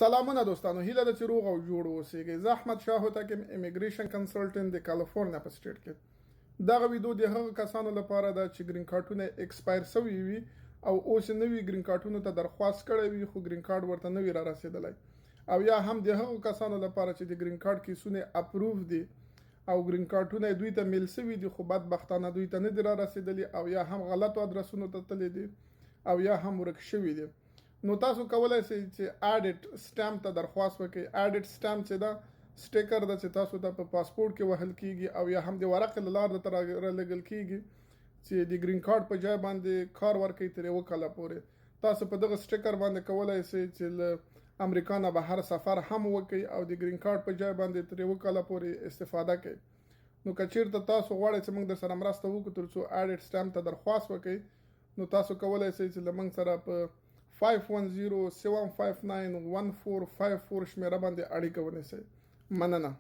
سلامونه دوستانو، هیله ده چې روغ او جوړ اوسئ. زه احمد شاه هوتک یم، امیګریشن کنسلټنټ د کالیفورنیا په سټیټ کې. دغه ویډیو د هغو کسانو لپاره ده چې ګرین کارټونه ایکسپایر سوي وي او اوس نوي ګرین کارټونو ته درخواست کړی وي خو ګرین کارټ ورته نه وي را رسېدلی، او یا هم د هغو کسانو لپاره چې د ګرین کارټ کیسونه اپروف دي او ګرین کارټونه دوی ته میل سوي دي خو بدبختانه دوی ته نه دي را رسېدلي، او یا هم غلطو ادرسونو ته تللی دي او یا هم ورک شوي دي. نو تاسو کولی شئ چې اډیټ سټامپ ته درخواست وکړئ. اډیټ سټامپ چې ده سټیکر ده چې تاسو ته په پاسپورټ کې وهل کیږي او یا هم د ورقې له لارې درته رالېږل کیږي چې د ګرین کارټ په ځای باندې کار ورکوي تر 1 کاله پورې. تاسو په دغه سټیکر باندې کولی شئ چې له امریکا نه بهر سفر هم وکړئ او د ګرین کارټ په ځای باندې تر 1 کاله پورې استفاده کوئ. نو که چیرته تاسو غواړئ چې موږ در سره مرسته وکړو تر څو اډیټ سټامپ ته درخواست وکړئ، نو تاسو کولی شئ چې له موږ سره په 510-759-1454 شمیره باندې اړیکه ونیسئ. مننه.